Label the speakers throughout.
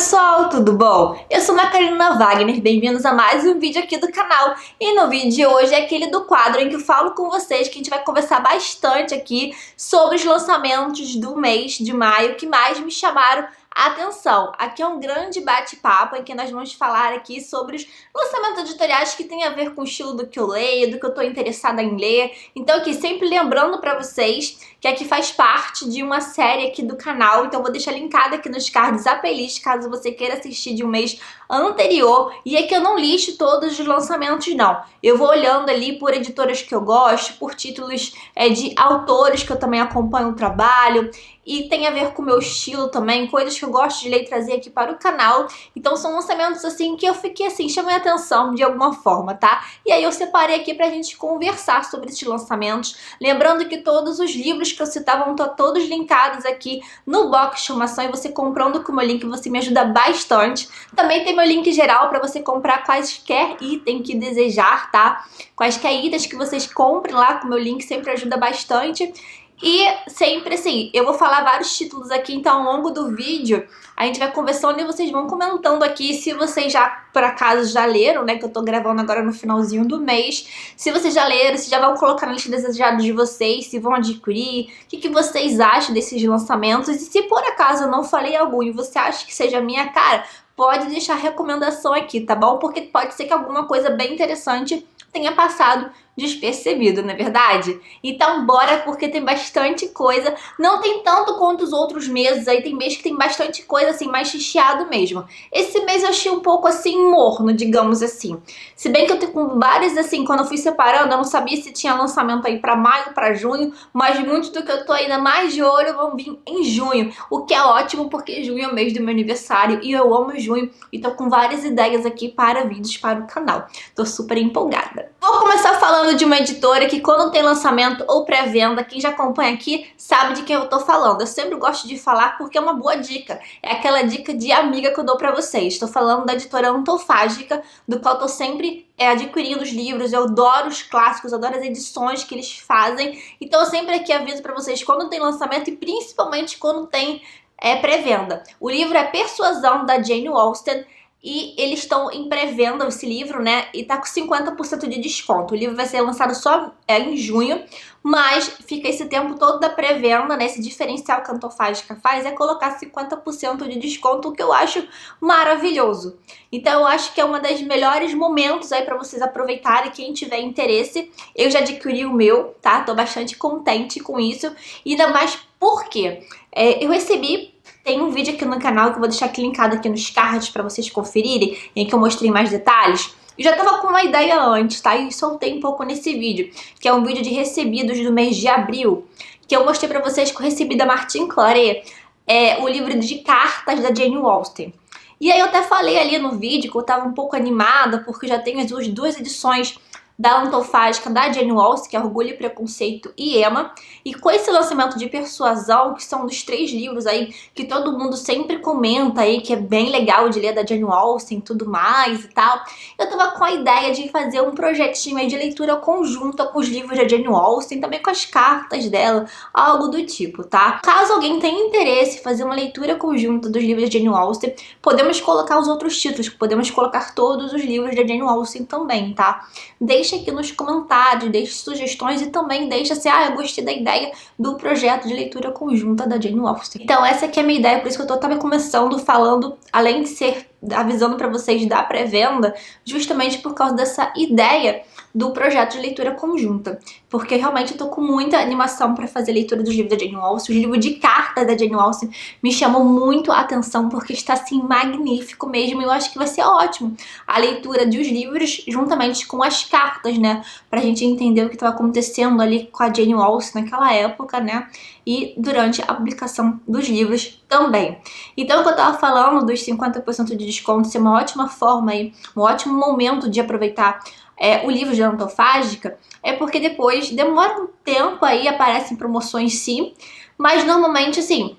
Speaker 1: pessoal, tudo bom? Eu sou Macarena Wagner, bem-vindos a mais um vídeo aqui do canal. E no vídeo de hoje é aquele do quadro em que eu falo com vocês, que a gente vai conversar bastante aqui sobre os lançamentos do mês de maio que mais me chamaram a atenção. Aqui é um grande bate-papo em que nós vamos falar aqui sobre os lançamentos editoriais que tem a ver com o estilo do que eu leio, do que eu tô interessada em ler. Então aqui sempre lembrando pra vocês que aqui faz parte de uma série aqui do canal, então eu vou deixar linkado aqui nos cards a playlist, caso você queira assistir de um mês anterior. E aqui eu não listo todos os lançamentos não, eu vou olhando ali por editoras que eu gosto, por títulos de autores que eu também acompanho o trabalho, e tem a ver com o meu estilo também, coisas que eu gosto de ler e trazer aqui para o canal. Então são lançamentos assim que eu fiquei assim, chamei a atenção de alguma forma, tá? E aí eu separei aqui pra gente conversar sobre esses lançamentos, lembrando que todos os livros que eu citar vão estar todos linkados aqui no box de informação, e você comprando com o meu link você me ajuda bastante. Também tem meu link geral para você comprar quaisquer item que desejar, tá? Quaisquer itens que vocês comprem lá com o meu link sempre ajuda bastante. E sempre assim, eu vou falar vários títulos aqui, então ao longo do vídeo a gente vai conversando e vocês vão comentando aqui se vocês já, por acaso, já leram, né, que eu tô gravando agora no finalzinho do mês. Se vocês já leram, se já vão colocar na lista desejados de vocês, se vão adquirir, o que vocês acham desses lançamentos. E se por acaso eu não falei algum e você acha que seja a minha cara, pode deixar recomendação aqui, tá bom? Porque pode ser que alguma coisa bem interessante tenha passado despercebido, não é verdade? Então bora, porque tem bastante coisa. Não tem tanto quanto os outros meses aí, tem mês que tem bastante coisa assim, mais recheado mesmo. Esse mês eu achei um pouco assim morno, digamos assim. Se bem que eu tenho com vários assim, quando eu fui separando, eu não sabia se tinha lançamento aí pra maio, pra junho, mas muito do que eu tô ainda mais de olho vão vir em junho, o que é ótimo porque junho é o mês do meu aniversário e eu amo junho e tô com várias ideias aqui para vídeos para o canal. Tô super empolgada. Vou começar falando de uma editora que quando tem lançamento ou pré-venda, quem já acompanha aqui sabe de quem eu tô falando. Eu sempre gosto de falar porque é uma boa dica. É aquela dica de amiga que eu dou pra vocês. Tô falando da editora Antofágica, do qual eu tô sempre adquirindo os livros. Eu adoro os clássicos, adoro as edições que eles fazem. Então eu sempre aqui aviso pra vocês quando tem lançamento e principalmente quando tem pré-venda. O livro é Persuasão, da Jane Austen. E eles estão em pré-venda esse livro, né? E tá com 50% de desconto. O livro vai ser lançado só em junho, mas fica esse tempo todo da pré-venda, né? Esse diferencial que a Antofágica faz é colocar 50% de desconto, o que eu acho maravilhoso. Então eu acho que é um dos melhores momentos aí pra vocês aproveitarem, quem tiver interesse. Eu já adquiri o meu, tá? Tô bastante contente com isso. E ainda mais porque eu recebi... Tem um vídeo aqui no canal que eu vou deixar aqui linkado aqui nos cards pra vocês conferirem, em que eu mostrei mais detalhes. Eu já tava com uma ideia antes, tá? E soltei um pouco nesse vídeo, que é um vídeo de recebidos do mês de abril, que eu mostrei pra vocês que eu recebi da Martine Claret, o livro de cartas da Jane Austen. E aí eu até falei ali no vídeo que eu tava um pouco animada, porque já tenho as duas edições da Antofágica, da Jane Austen, que é Orgulho e Preconceito e Emma. E com esse lançamento de Persuasão, que são dos 3 livros aí que todo mundo sempre comenta aí, que é bem legal de ler da Jane Austen e tudo mais e tal, eu tava com a ideia de fazer um projetinho aí de leitura conjunta com os livros da Jane Austen, também com as cartas dela, algo do tipo, tá? Caso alguém tenha interesse em fazer uma leitura conjunta dos livros da Jane Austen, podemos colocar os outros títulos, podemos colocar todos os livros da Jane Austen também, tá? Deixa aqui nos comentários, deixe sugestões e também deixa assim, eu gostei da ideia do projeto de leitura conjunta da Jane Austen. Então essa aqui é a minha ideia, por isso que eu tô também começando falando, além de ser avisando pra vocês da pré-venda, justamente por causa dessa ideia do projeto de leitura conjunta, porque realmente eu tô com muita animação pra fazer a leitura dos livros da Jane Austen. Os livros de cartas da Jane Austen me chamam muito a atenção, porque está assim magnífico mesmo, e eu acho que vai ser ótimo a leitura dos livros juntamente com as cartas, né, pra gente entender o que estava acontecendo ali com a Jane Austen naquela época, né, e durante a publicação dos livros também. Então, o que eu tava falando dos 50% de desconto ser uma ótima forma aí, um ótimo momento de aproveitar o livro de Antofágica, é porque depois demora um tempo aí, aparecem promoções sim, mas normalmente assim,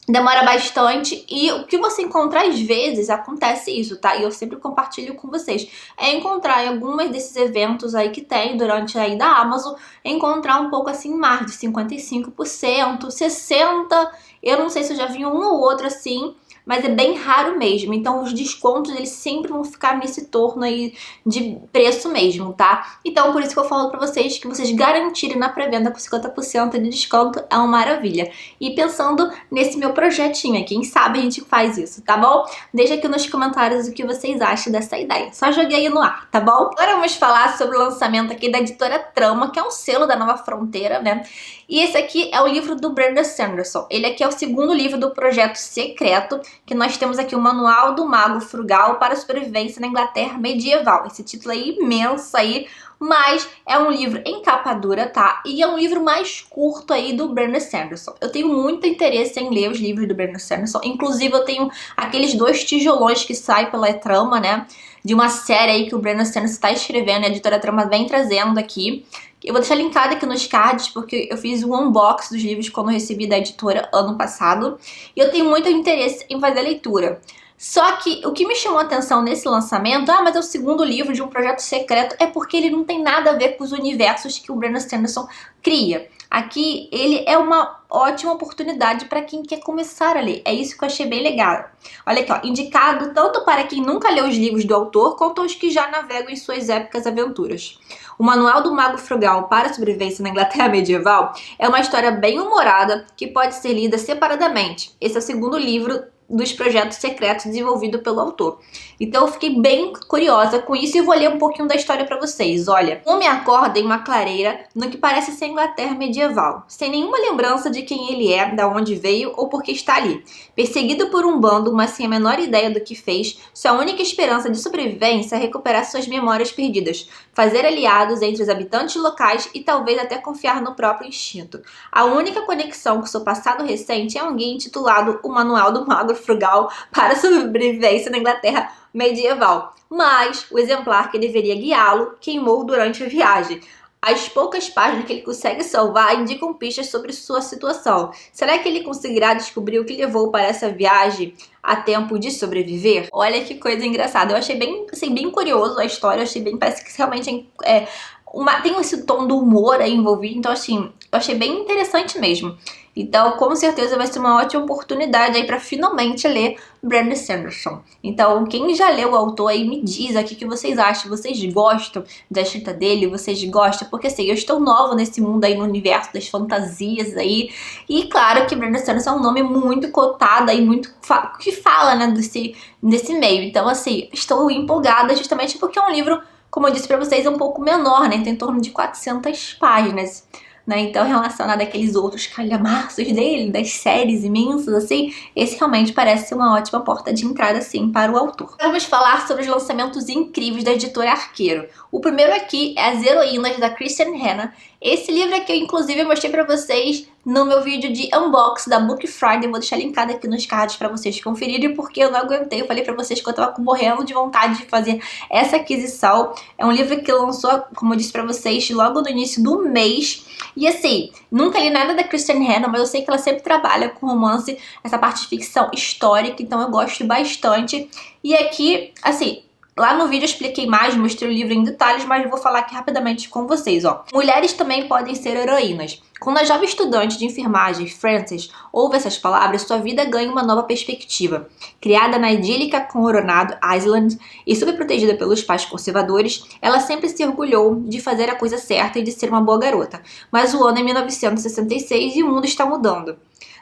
Speaker 1: demora bastante, e o que você encontrar às vezes, acontece isso, tá? E eu sempre compartilho com vocês, é encontrar em algumas desses eventos aí que tem durante aí da Amazon, encontrar um pouco assim, mais de 55%, 60%, eu não sei se eu já vi um ou outro assim, mas é bem raro mesmo. Então os descontos eles sempre vão ficar nesse torno aí de preço mesmo, tá? Então por isso que eu falo pra vocês que vocês garantirem na pré-venda com 50% de desconto é uma maravilha. E pensando nesse meu projetinho aqui, quem sabe a gente faz isso, tá bom? Deixa aqui nos comentários o que vocês acham dessa ideia. Só joguei aí no ar, tá bom? Agora vamos falar sobre o lançamento aqui da editora Trama, que é um selo da Nova Fronteira, né? E esse aqui é o livro do Brandon Sanderson. Ele aqui é o segundo livro do projeto secreto, que nós temos aqui o Manual do Mago Frugal para a Sobrevivência na Inglaterra Medieval. Esse título é imenso aí, mas é um livro em capa dura, tá? E é um livro mais curto aí do Brandon Sanderson. Eu tenho muito interesse em ler os livros do Brandon Sanderson. Inclusive eu tenho aqueles 2 tijolões que saem pela Trama, né? De uma série aí que o Brandon Sanderson está escrevendo e a editora Trama vem trazendo aqui. Eu vou deixar linkado aqui nos cards, porque eu fiz um unboxing dos livros quando eu recebi da editora ano passado. E eu tenho muito interesse em fazer a leitura. Só que o que me chamou a atenção nesse lançamento, mas é o segundo livro de um projeto secreto, é porque ele não tem nada a ver com os universos que o Brandon Sanderson cria. Aqui ele é uma ótima oportunidade para quem quer começar a ler. É isso que eu achei bem legal. Olha aqui, ó, indicado tanto para quem nunca leu os livros do autor, quanto aos que já navegam em suas épicas aventuras. O Manual do Mago Frugal para a Sobrevivência na Inglaterra Medieval é uma história bem humorada que pode ser lida separadamente. Esse é o segundo livro dos projetos secretos desenvolvido pelo autor. Então eu fiquei bem curiosa com isso e vou ler um pouquinho da história pra vocês. Olha, um homem acorda em uma clareira no que parece ser Inglaterra medieval, sem nenhuma lembrança de quem ele é, da onde veio ou por que está ali. Perseguido por um bando, mas sem a menor ideia do que fez, sua única esperança de sobrevivência é recuperar suas memórias perdidas, fazer aliados entre os habitantes locais e talvez até confiar no próprio instinto. A única conexão com seu passado recente é um guia intitulado O Manual do Mago Frugal para a Sobrevivência na Inglaterra Medieval, mas o exemplar que deveria guiá-lo queimou durante a viagem. As poucas páginas que ele consegue salvar indicam pistas sobre sua situação. Será que ele conseguirá descobrir o que levou para essa viagem a tempo de sobreviver? Olha que coisa engraçada. Eu achei bem, assim, bem curioso a história. Eu achei bem, parece que realmente tem esse tom do humor aí envolvido. Então, assim, eu achei bem interessante mesmo. Então, com certeza vai ser uma ótima oportunidade aí para finalmente ler Brandon Sanderson. Então, quem já leu o autor aí, me diz aqui o que vocês acham. Vocês gostam da escrita dele? Vocês gostam? Porque assim, eu estou nova nesse mundo aí, no universo das fantasias aí. E claro que Brandon Sanderson é um nome muito cotado aí, muito que fala, né, desse meio. Então, assim, estou empolgada justamente porque é um livro, como eu disse pra vocês, é um pouco menor, né? Tem em torno de 400 páginas. Né? Então, relacionado àqueles outros calhamaços dele, das séries imensas, assim, esse realmente parece ser uma ótima porta de entrada, assim, para o autor. Vamos falar sobre os lançamentos incríveis da editora Arqueiro. O primeiro aqui é As Heroínas, da Christiane Hanna. Esse livro aqui eu, inclusive, mostrei pra vocês no meu vídeo de unboxing da Book Friday. Vou deixar linkado aqui nos cards pra vocês conferirem, porque eu não aguentei. Eu falei pra vocês que eu tava morrendo de vontade de fazer essa aquisição. É um livro que lançou, como eu disse pra vocês, logo no início do mês. E assim, nunca li nada da Christiane Hanna, mas eu sei que ela sempre trabalha com romance, essa parte de ficção histórica, então eu gosto bastante. E aqui, assim, lá no vídeo eu expliquei mais, mostrei o livro em detalhes, mas eu vou falar aqui rapidamente com vocês, ó. Mulheres também podem ser heroínas. Quando a jovem estudante de enfermagem, Frances, ouve essas palavras, sua vida ganha uma nova perspectiva. Criada na idílica Coronado Island e superprotegida pelos pais conservadores, ela sempre se orgulhou de fazer a coisa certa e de ser uma boa garota. Mas o ano é 1966 e o mundo está mudando.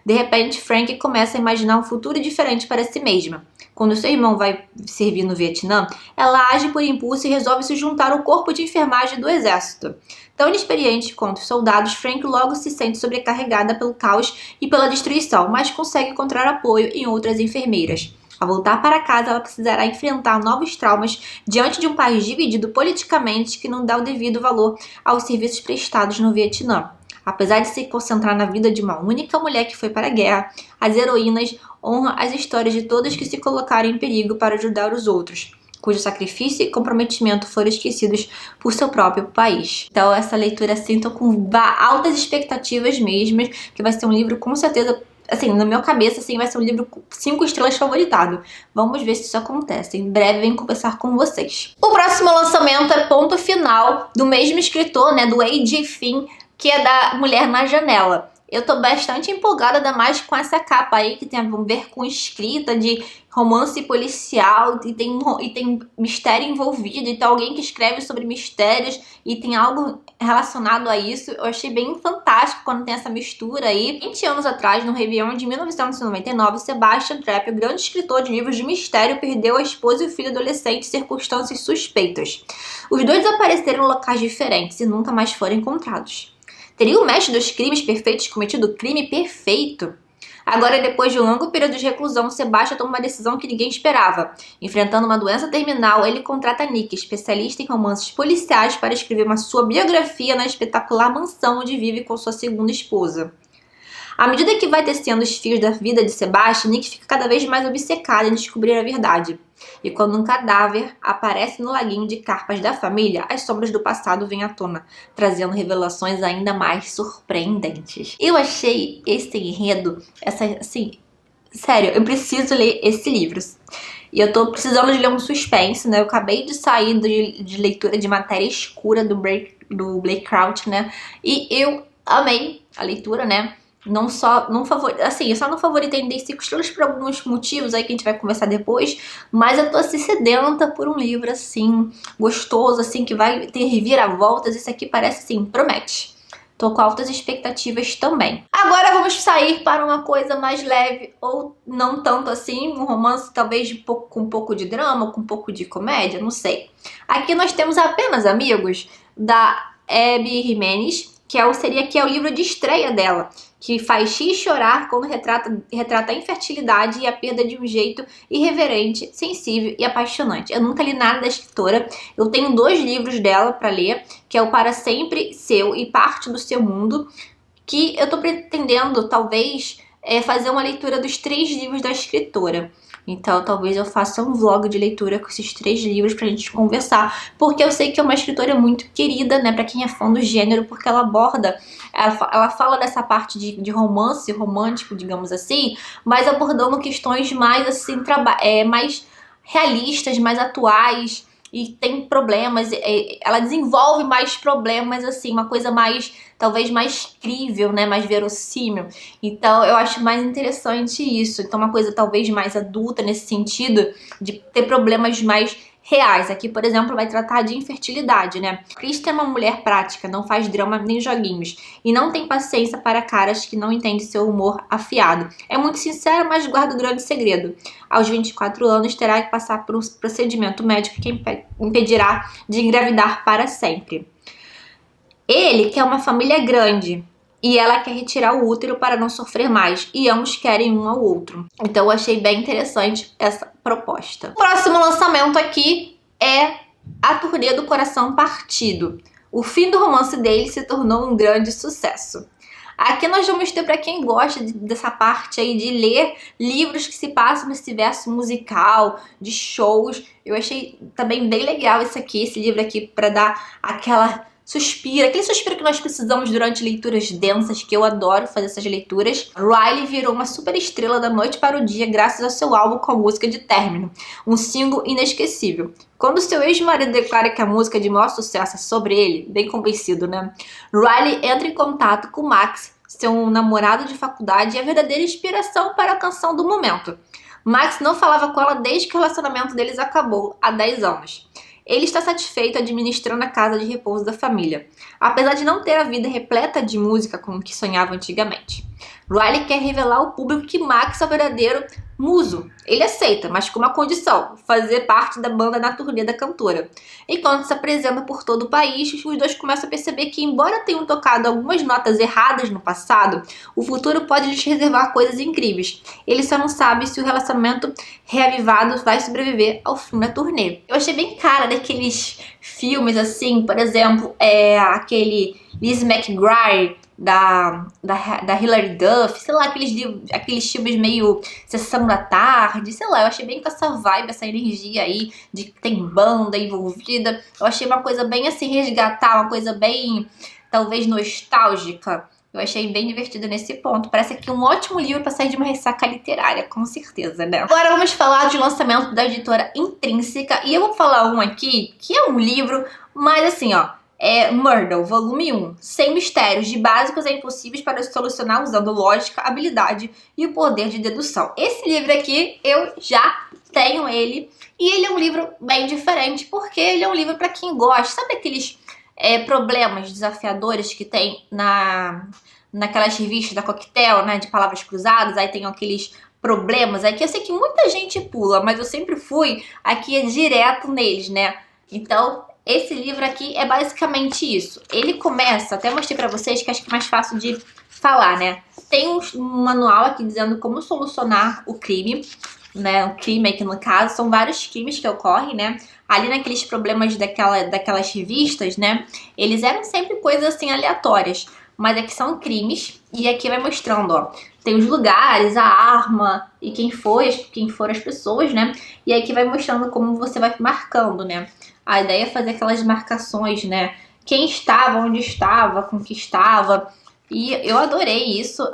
Speaker 1: De repente, Frank começa a imaginar um futuro diferente para si mesma. Quando seu irmão vai servir no Vietnã, ela age por impulso e resolve se juntar ao corpo de enfermagem do exército. Tão inexperiente quanto os soldados, Frank logo se sente sobrecarregada pelo caos e pela destruição, mas consegue encontrar apoio em outras enfermeiras. Ao voltar para casa, ela precisará enfrentar novos traumas diante de um país dividido politicamente que não dá o devido valor aos serviços prestados no Vietnã. Apesar de se concentrar na vida de uma única mulher que foi para a guerra, as heroínas honram as histórias de todas que se colocaram em perigo para ajudar os outros, cujo sacrifício e comprometimento foram esquecidos por seu próprio país. Então essa leitura, assim, tô com altas expectativas mesmo, que vai ser um livro com certeza, assim, na minha cabeça, assim, vai ser um livro 5 estrelas favoritado. Vamos ver se isso acontece. Em breve venho conversar com vocês. O próximo lançamento é Ponto Final, do mesmo escritor, né, do A.J. Finn, que é da Mulher na Janela. Eu tô bastante empolgada, ainda mais com essa capa aí, que tem a ver com escrita de romance policial, e tem mistério envolvido, e tem alguém que escreve sobre mistérios, e tem algo relacionado a isso. Eu achei bem fantástico quando tem essa mistura aí. 20 anos atrás, no Réveillon de 1999, Sebastian Trapp, o grande escritor de livros de mistério, perdeu a esposa e o filho adolescente em circunstâncias suspeitas. Os dois apareceram em locais diferentes e nunca mais foram encontrados. Teria o mestre dos crimes perfeitos cometido o crime perfeito? Agora, depois de um longo período de reclusão, Sebastian toma uma decisão que ninguém esperava. Enfrentando uma doença terminal, ele contrata Nick, especialista em romances policiais, para escrever uma sua biografia na espetacular mansão onde vive com sua segunda esposa. À medida que vai tecendo os fios da vida de Sebastian, Nick fica cada vez mais obcecado em descobrir a verdade. E quando um cadáver aparece no laguinho de carpas da família, as sombras do passado vêm à tona, trazendo revelações ainda mais surpreendentes. Eu achei esse enredo, sério, eu preciso ler esse livro. E eu tô precisando de ler um suspense, né? Eu acabei de sair de leitura de Matéria Escura do Blake Crouch, né? E eu amei a leitura, né? Eu só não favoritei dei 5 estrelas por alguns motivos aí que a gente vai conversar depois, mas eu tô assim sedenta por um livro assim, gostoso, assim, que vai ter reviravoltas. Esse aqui parece assim, promete. Tô com altas expectativas também. Agora vamos sair para uma coisa mais leve, ou não tanto assim, um romance talvez com um pouco de drama, com um pouco de comédia, não sei. Aqui nós temos Apenas Amigos, da Abby Jimenez, que é o livro de estreia dela, que faz X chorar quando retrata a infertilidade e a perda de um jeito irreverente, sensível e apaixonante. Eu nunca li nada da escritora. Eu tenho 2 livros dela para ler, que é o Para Sempre Seu e Parte do Seu Mundo, que eu tô pretendendo, talvez, fazer uma leitura dos 3 livros da escritora. Então, talvez eu faça um vlog de leitura com esses 3 livros pra gente conversar, porque eu sei que é uma escritora muito querida, né, pra quem é fã do gênero, porque ela aborda, ela fala dessa parte de romance romântico, digamos assim, mas abordando questões mais, assim, mais realistas, mais atuais, e tem problemas, ela desenvolve mais problemas, assim, uma coisa mais, talvez mais crível, né, mais verossímil. Então eu acho mais interessante isso. Então uma coisa talvez mais adulta nesse sentido, de ter problemas mais reais. Aqui, por exemplo, vai tratar de infertilidade, né? Kristen é uma mulher prática, não faz drama nem joguinhos, e não tem paciência para caras que não entendem seu humor afiado. É muito sincera, mas guarda um grande segredo. Aos 24 anos, terá que passar por um procedimento médico que impedirá de engravidar para sempre. Ele quer uma família grande, e ela quer retirar o útero para não sofrer mais, e ambos querem um ao outro. Então eu achei bem interessante essa proposta. O próximo lançamento aqui é A Turnê do Coração Partido. O fim do romance dele se tornou um grande sucesso. Aqui nós vamos ter, para quem gosta dessa parte aí de ler livros que se passam nesse verso musical, de shows, eu achei também bem legal esse livro aqui, para dar aquele suspiro que nós precisamos durante leituras densas, que eu adoro fazer essas leituras. Riley virou uma super estrela da noite para o dia graças ao seu álbum com a música de término, um single inesquecível. Quando seu ex-marido declara que a música de maior sucesso é sobre ele, bem convencido, né? Riley entra em contato com Max, seu namorado de faculdade, e a verdadeira inspiração para a canção do momento. Max não falava com ela desde que o relacionamento deles acabou, há 10 anos. Ele está satisfeito administrando a casa de repouso da família, apesar de não ter a vida repleta de música como que sonhava antigamente. Riley quer revelar ao público que Max é o verdadeiro muso. Ele aceita, mas com uma condição: fazer parte da banda na turnê da cantora. Enquanto se apresenta por todo o país, os dois começam a perceber que, embora tenham tocado algumas notas erradas no passado, o futuro pode lhes reservar coisas incríveis. Ele só não sabe se o relacionamento reavivado vai sobreviver ao fim da turnê. Eu achei bem cara daqueles filmes assim, por exemplo, aquele Lizzie McGuire, da Hilary Duff, sei lá, aqueles filmes meio Sessão da Tarde, sei lá, eu achei bem com essa vibe, essa energia aí, de que tem banda envolvida. Eu achei uma coisa bem assim, resgatar, uma coisa bem, talvez, nostálgica. Eu achei bem divertido nesse ponto. Parece aqui um ótimo livro para sair de uma ressaca literária, com certeza, né? Agora vamos falar de lançamento da editora Intrínseca, e eu vou falar um aqui, que é um livro, mas assim, ó, Murder, volume 1. 100 mistérios de básicos e impossíveis para solucionar usando lógica, habilidade e o poder de dedução. Esse livro aqui, eu já tenho ele. E ele é um livro bem diferente, porque ele é um livro para quem gosta. Sabe aqueles problemas desafiadores que tem naquelas revistas da Coquetel, né? De palavras cruzadas, aí tem aqueles problemas. Aqui eu sei que muita gente pula, mas eu sempre fui aqui direto neles, né? Então, esse livro aqui é basicamente isso. Ele começa, até mostrei pra vocês que acho que é mais fácil de falar, né? Tem um manual aqui dizendo como solucionar o crime, né? O crime aqui no caso, são vários crimes que ocorrem, né? Ali naqueles problemas daquelas revistas, né? Eles eram sempre coisas assim aleatórias, mas aqui são crimes e aqui vai mostrando, ó. Tem os lugares, a arma e quem foram as pessoas, né? E aqui vai mostrando como você vai marcando, né? A ideia é fazer aquelas marcações, né? Quem estava, onde estava, com que estava. E eu adorei isso.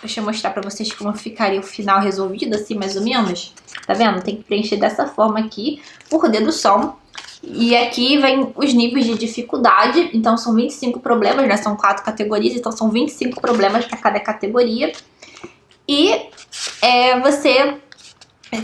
Speaker 1: Deixa eu mostrar pra vocês como ficaria o final resolvido, assim, mais ou menos. Tá vendo? Tem que preencher dessa forma aqui, por dedução. E aqui vem os níveis de dificuldade. Então são 25 problemas, né? São 4 categorias, então são 25 problemas para cada categoria. E você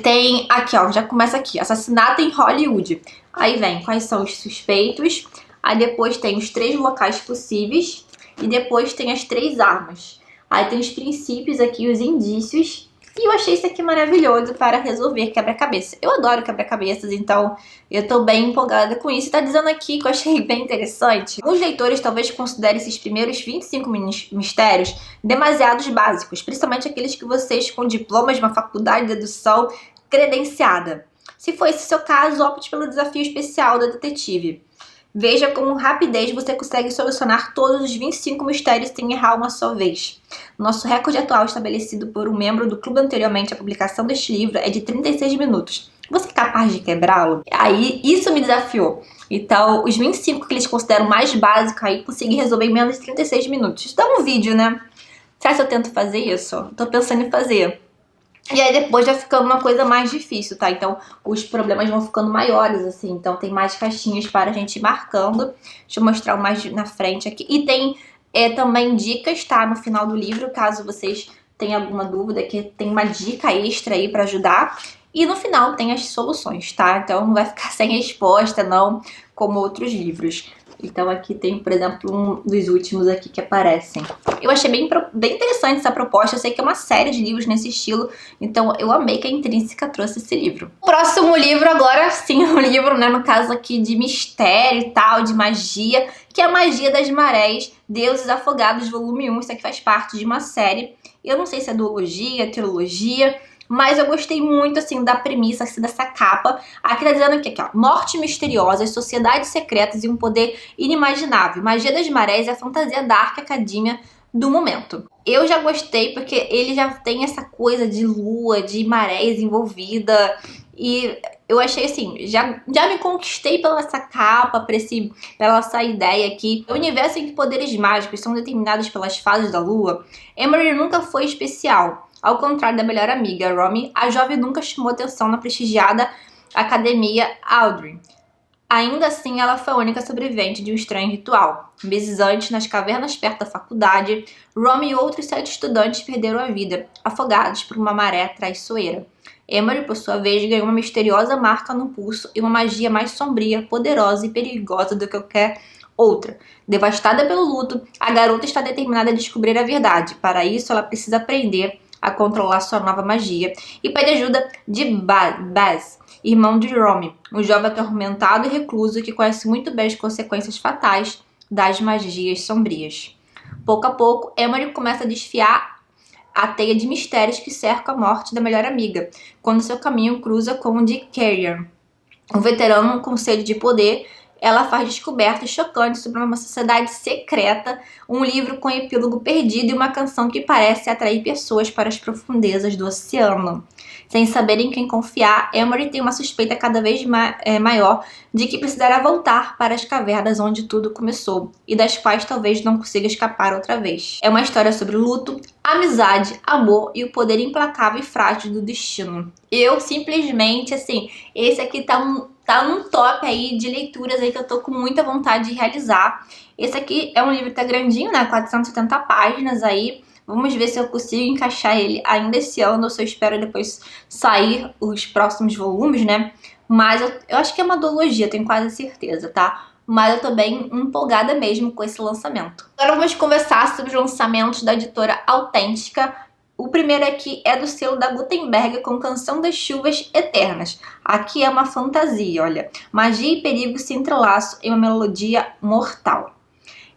Speaker 1: tem aqui, ó, já começa aqui, assassinato em Hollywood. Aí vem quais são os suspeitos, aí depois tem os 3 locais possíveis e depois tem as 3 armas. Aí tem os princípios aqui, os indícios. E eu achei isso aqui maravilhoso para resolver quebra-cabeça. Eu adoro quebra-cabeças, então eu tô bem empolgada com isso. E tá dizendo aqui que eu achei bem interessante. Os leitores talvez considerem esses primeiros 25 mistérios demasiados básicos, principalmente aqueles que vocês com diplomas de uma faculdade de dedução credenciada. Se for esse o seu caso, opte pelo desafio especial da detetive. Veja com rapidez você consegue solucionar todos os 25 mistérios sem errar uma só vez. Nosso recorde atual estabelecido por um membro do clube anteriormente à publicação deste livro é de 36 minutos. Você é capaz de quebrá-lo? Aí, isso me desafiou. Então, os 25 que eles consideram mais básicos, aí consegui resolver em menos de 36 minutos. Dá um vídeo, né? Será que eu tento fazer isso? Tô pensando em fazer. E aí depois vai ficando uma coisa mais difícil, tá? Então os problemas vão ficando maiores, assim. Então tem mais caixinhas para a gente ir marcando. Deixa eu mostrar o mais na frente aqui. E tem também dicas, tá? No final do livro, caso vocês tenham alguma dúvida, que tem uma dica extra aí para ajudar. E no final tem as soluções, tá? Então não vai ficar sem resposta, não, como outros livros. Então aqui tem, por exemplo, um dos últimos aqui que aparecem. Eu achei bem interessante essa proposta. Eu sei que é uma série de livros nesse estilo, então eu amei que a Intrínseca trouxe esse livro. O próximo livro agora, sim, um livro, né, no caso aqui de mistério e tal, de magia, que é a Magia das Marés, Deuses Afogados, volume 1. Isso aqui faz parte de uma série. Eu não sei se é duologia, teologia, mas eu gostei muito, assim, da premissa, assim, dessa capa. Aqui tá dizendo aqui, ó, morte misteriosa, sociedades secretas e um poder inimaginável. Magia das Marés é a fantasia dark academia do momento. Eu já gostei porque ele já tem essa coisa de lua, de marés envolvida. E eu achei assim, já me conquistei pela essa capa, pela essa ideia aqui. O universo em que poderes mágicos são determinados pelas fases da lua, Emery nunca foi especial. Ao contrário da melhor amiga, Romy, a jovem nunca chamou atenção na prestigiada Academia Aldrin. Ainda assim, ela foi a única sobrevivente de um estranho ritual. Meses antes, nas cavernas perto da faculdade, Romy e outros 7 estudantes perderam a vida, afogados por uma maré traiçoeira. Emery, por sua vez, ganhou uma misteriosa marca no pulso e uma magia mais sombria, poderosa e perigosa do que qualquer outra. Devastada pelo luto, a garota está determinada a descobrir a verdade. Para isso, ela precisa aprender a controlar sua nova magia e pede ajuda de Baz, irmão de Romy, um jovem atormentado e recluso que conhece muito bem as consequências fatais das magias sombrias. Pouco a pouco, Emery começa a desfiar a teia de mistérios que cerca a morte da melhor amiga, quando seu caminho cruza com o de Carrion, um veterano com sede de poder. Ela faz descobertas chocantes sobre uma sociedade secreta, um livro com epílogo perdido e uma canção que parece atrair pessoas para as profundezas do oceano. Sem saber em quem confiar, Emery tem uma suspeita cada vez maior de que precisará voltar para as cavernas onde tudo começou e das quais talvez não consiga escapar outra vez. É uma história sobre luto, amizade, amor e o poder implacável e frágil do destino. Eu simplesmente, assim, esse aqui tá num top aí de leituras aí que eu tô com muita vontade de realizar. Esse aqui é um livro que tá grandinho, né? 470 páginas aí. Vamos ver se eu consigo encaixar ele ainda esse ano ou se eu espero depois sair os próximos volumes, né? Mas eu acho que é uma duologia, tenho quase certeza, tá? Mas eu tô bem empolgada mesmo com esse lançamento. Agora vamos conversar sobre os lançamentos da editora Autêntica. O primeiro aqui é do selo da Gutenberg com Canção das Chuvas Eternas. Aqui é uma fantasia, olha. Magia e perigo se entrelaçam em uma melodia mortal.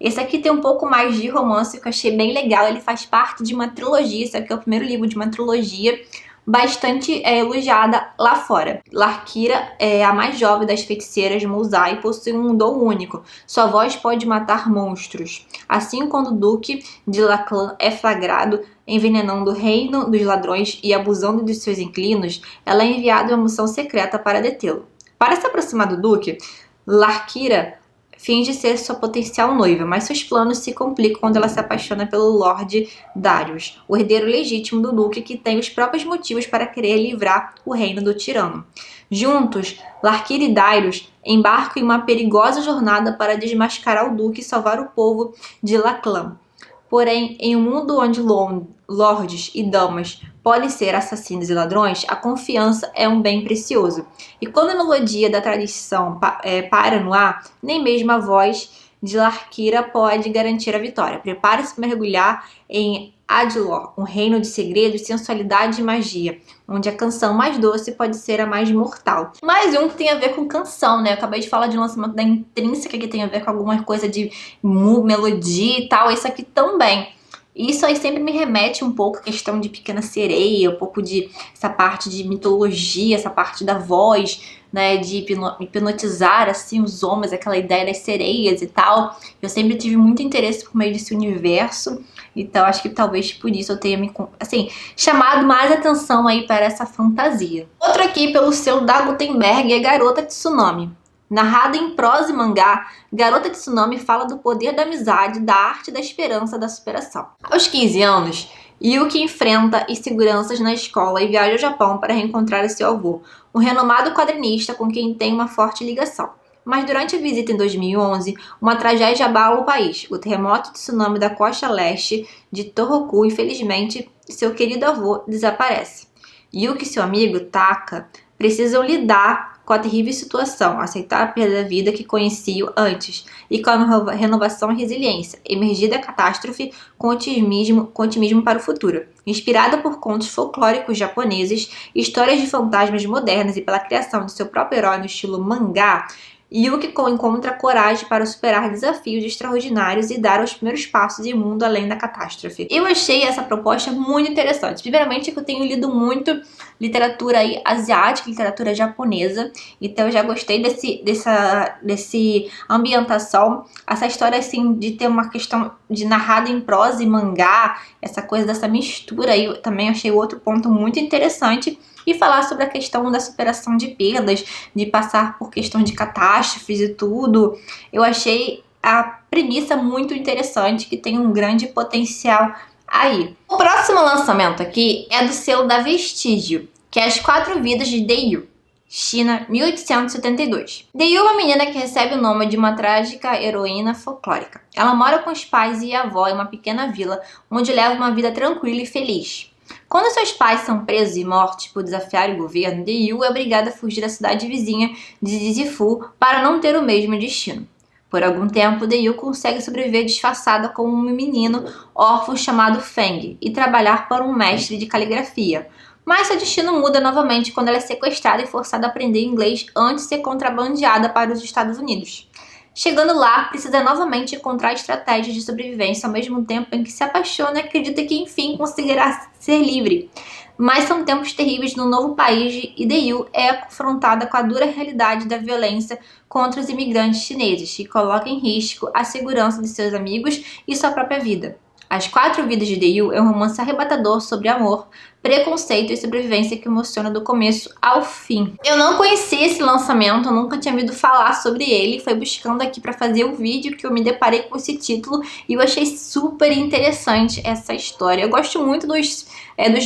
Speaker 1: Esse aqui tem um pouco mais de romance que eu achei bem legal. Ele faz parte de uma trilogia. Esse aqui é o primeiro livro de uma trilogia bastante elogiada lá fora. Larkira é a mais jovem das feiticeiras Muzai e possui um dom único. Sua voz pode matar monstros. Assim, quando o Duque de Laclan é flagrado envenenando o reino dos ladrões e abusando de seus inquilinos, ela é enviada uma missão secreta para detê-lo. Para se aproximar do Duque, Larkira finge ser sua potencial noiva, mas seus planos se complicam quando ela se apaixona pelo Lorde Darius, o herdeiro legítimo do Duque, que tem os próprios motivos para querer livrar o reino do tirano. Juntos, Larkira e Darius embarcam em uma perigosa jornada para desmascarar o Duque e salvar o povo de Laclan. Porém, em um mundo onde lordes e damas podem ser assassinos e ladrões, a confiança é um bem precioso. E quando a melodia da tradição para no ar, nem mesmo a voz de Larkira pode garantir a vitória. Prepare-se para mergulhar em Adlor, um reino de segredos, sensualidade e magia, onde a canção mais doce pode ser a mais mortal. Mais um que tem a ver com canção, né? Eu acabei de falar de lançamento da Intrínseca, que tem a ver com alguma coisa de melodia e tal. Esse aqui também. Isso aí sempre me remete um pouco à questão de Pequena Sereia, um pouco de essa parte de mitologia, essa parte da voz, né, de hipnotizar assim os homens, aquela ideia das sereias e tal. Eu sempre tive muito interesse por meio desse universo, então acho que talvez por isso eu tenha me, assim, chamado mais atenção aí para essa fantasia. Outro aqui pelo selo da Gutenberg é Garota Tsunami. Narrada em prosa e mangá, Garota Tsunami fala do poder da amizade, da arte da esperança, da superação. Aos 15 anos, Yuki enfrenta inseguranças na escola e viaja ao Japão para reencontrar seu avô, um renomado quadrinista com quem tem uma forte ligação. Mas durante a visita em 2011, uma tragédia abala o país. O terremoto e tsunami da costa leste de Tohoku, infelizmente, seu querido avô desaparece. Yuki e seu amigo, Taka, precisam lidar com a terrível situação, aceitar a perda da vida que conheciam antes, e com a renovação e resiliência, emergir da catástrofe com otimismo para o futuro. Inspirada por contos folclóricos japoneses, histórias de fantasmas modernas e pela criação de seu próprio herói no estilo mangá, Yuki encontra coragem para superar desafios extraordinários e dar os primeiros passos em um mundo além da catástrofe. Eu achei essa proposta muito interessante. Primeiramente, que eu tenho lido muito literatura aí asiática, literatura japonesa, então eu já gostei desse ambientação. Essa história assim de ter uma questão de narrada em prosa e mangá, essa coisa dessa mistura aí, eu também achei outro ponto muito interessante. E falar sobre a questão da superação de perdas, de passar por questão de catástrofes e tudo. Eu achei a premissa muito interessante, que tem um grande potencial aí. O próximo lançamento aqui é do selo da Vestígio, que é As Quatro Vidas de Deyu, China, 1872. Deyu é uma menina que recebe o nome de uma trágica heroína folclórica. Ela mora com os pais e a avó em uma pequena vila, onde leva uma vida tranquila e feliz. Quando seus pais são presos e mortos por desafiar o governo, Deyu é obrigada a fugir da cidade vizinha de Zifu para não ter o mesmo destino. Por algum tempo, Deyu consegue sobreviver disfarçada como um menino órfão chamado Feng e trabalhar para um mestre de caligrafia. Mas seu destino muda novamente quando ela é sequestrada e forçada a aprender inglês antes de ser contrabandeada para os Estados Unidos. Chegando lá, precisa novamente encontrar estratégias de sobrevivência ao mesmo tempo em que se apaixona e acredita que enfim conseguirá ser livre. Mas são tempos terríveis no novo país e Deyu é confrontada com a dura realidade da violência contra os imigrantes chineses, que coloca em risco a segurança de seus amigos e sua própria vida. As Quatro Vidas de Yu é um romance arrebatador sobre amor, preconceito e sobrevivência que emociona do começo ao fim. Eu não conhecia esse lançamento, eu nunca tinha ouvido falar sobre ele, foi buscando aqui pra fazer o vídeo que eu me deparei com esse título e eu achei super interessante essa história. Eu gosto muito dos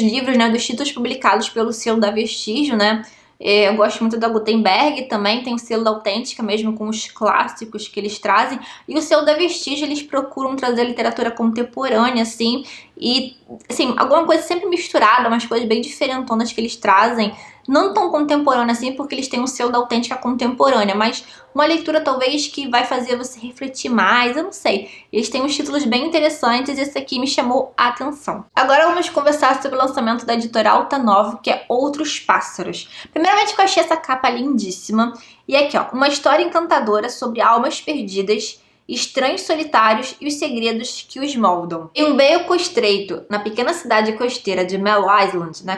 Speaker 1: livros, né, dos títulos publicados pelo selo da Vestígio, né? Eu gosto muito da Gutenberg também, tem o selo da Autêntica, mesmo com os clássicos que eles trazem. E o selo da Vestígio, eles procuram trazer literatura contemporânea, assim, e, assim, alguma coisa sempre misturada, umas coisas bem diferentonas que eles trazem. Não tão contemporânea assim, porque eles têm um selo da Autêntica contemporânea, mas uma leitura talvez que vai fazer você refletir mais, eu não sei. Eles têm uns títulos bem interessantes e esse aqui me chamou a atenção. Agora vamos conversar sobre o lançamento da editora Alta Nova, que é Outros Pássaros. Primeiramente, eu achei essa capa lindíssima. E aqui, ó, uma história encantadora sobre almas perdidas, estranhos solitários e os segredos que os moldam. Em um beco estreito, na pequena cidade costeira de Mel Island, na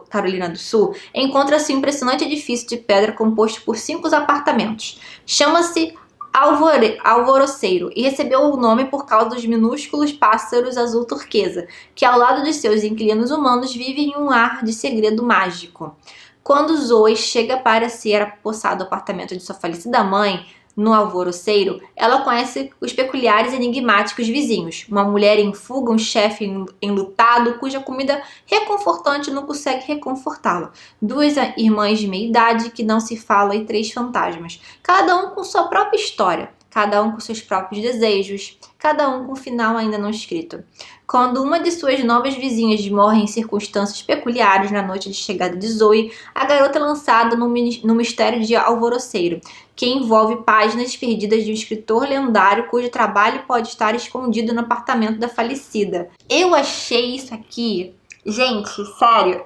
Speaker 1: Carolina do Sul, encontra-se um impressionante edifício de pedra composto por 5 apartamentos. Chama-se Alvoroceiro e recebeu o nome por causa dos minúsculos pássaros azul turquesa, que ao lado de seus inquilinos humanos vivem em um ar de segredo mágico. Quando Zoe chega para ser apossado do apartamento de sua falecida mãe, no Alvoroceiro, ela conhece os peculiares e enigmáticos vizinhos. Uma mulher em fuga, um chefe enlutado, cuja comida reconfortante não consegue reconfortá-la. 2 irmãs de meia-idade que não se falam e 3 fantasmas. Cada um com sua própria história. Cada um com seus próprios desejos. Cada um com um final ainda não escrito. Quando uma de suas novas vizinhas morre em circunstâncias peculiares na noite de chegada de Zoe, a garota é lançada no mistério de Alvoroceiro, que envolve páginas perdidas de um escritor lendário cujo trabalho pode estar escondido no apartamento da falecida. Eu achei isso aqui, gente, sério,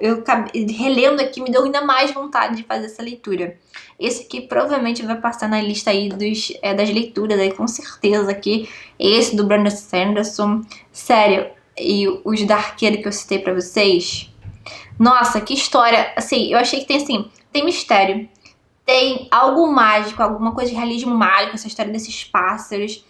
Speaker 1: relendo aqui me deu ainda mais vontade de fazer essa leitura. Esse aqui provavelmente vai passar na lista aí das leituras, aí com certeza aqui. Esse do Brandon Sanderson, sério, e os da Arqueiro que eu citei pra vocês. Nossa, que história, assim, eu achei que tem mistério. Tem algo mágico, alguma coisa de realismo mágico, essa história desses pássaros.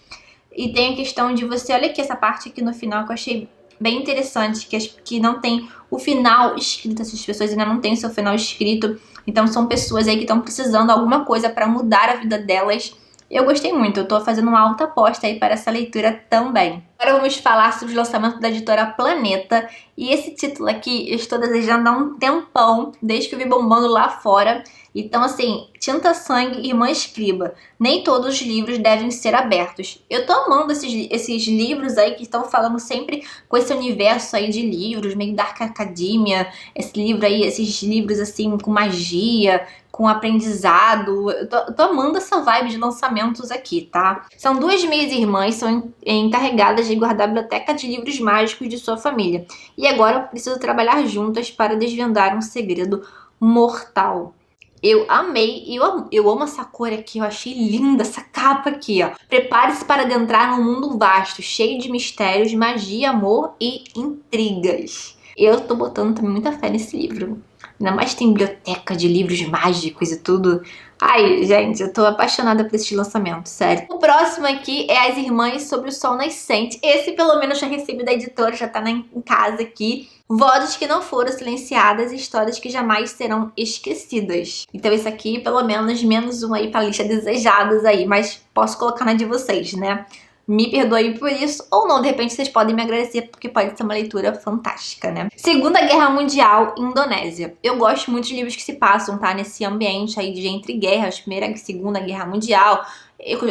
Speaker 1: E tem a questão de você... Olha aqui essa parte aqui no final que eu achei bem interessante, que não tem o final escrito. Essas pessoas ainda não têm o seu final escrito. Então são pessoas aí que estão precisando de alguma coisa para mudar a vida delas. Eu gostei muito, eu tô fazendo uma alta aposta aí para essa leitura também. Agora vamos falar sobre o lançamento da editora Planeta. E esse título aqui eu estou desejando há um tempão, desde que eu vi bombando lá fora. Então, assim, Tinta Sangue, Irmã Escriba. Nem todos os livros devem ser abertos. Eu tô amando esses livros aí que estão falando sempre com esse universo aí de livros, meio Dark Academia. Esse livro aí, esses livros assim, com magia, com aprendizado. Eu tô amando essa vibe de lançamentos aqui, tá? São 2 meias-irmãs, são encarregadas de guardar a biblioteca de livros mágicos de sua família. E agora precisam trabalhar juntas para desvendar um segredo mortal. Eu amei, e eu amo essa cor aqui, eu achei linda essa capa aqui, ó. Prepare-se para adentrar num mundo vasto, cheio de mistérios, magia, amor e intrigas. Eu tô botando também muita fé nesse livro. Ainda mais tem biblioteca de livros mágicos e tudo. Ai, gente, eu tô apaixonada por esse lançamento, sério. O próximo aqui é As Irmãs sobre o Sol Nascente. Esse, pelo menos, já recebi da editora, já tá em casa aqui. Vozes que não foram silenciadas e histórias que jamais serão esquecidas. Então esse aqui, pelo menos um aí pra lista desejadas aí, mas posso colocar na de vocês, né? Me perdoem por isso, ou não, de repente vocês podem me agradecer, porque pode ser uma leitura fantástica, né? Segunda Guerra Mundial, Indonésia. Eu gosto muito de livros que se passam, tá? Nesse ambiente aí de entre guerras, Primeira e Segunda Guerra Mundial.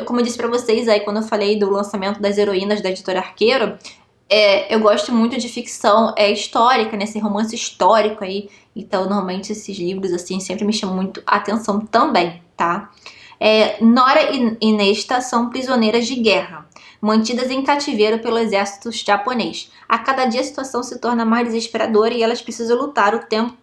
Speaker 1: Como eu disse pra vocês aí, quando eu falei do lançamento das heroínas da editora Arqueiro, eu gosto muito de ficção histórica, né? Esse romance histórico aí. Então, normalmente, esses livros, assim, sempre me chamam muito a atenção também, tá? Nora e Nesta são prisioneiras de guerra, mantidas em cativeiro pelo exército japonês. A cada dia a situação se torna mais desesperadora e elas precisam lutar o tempo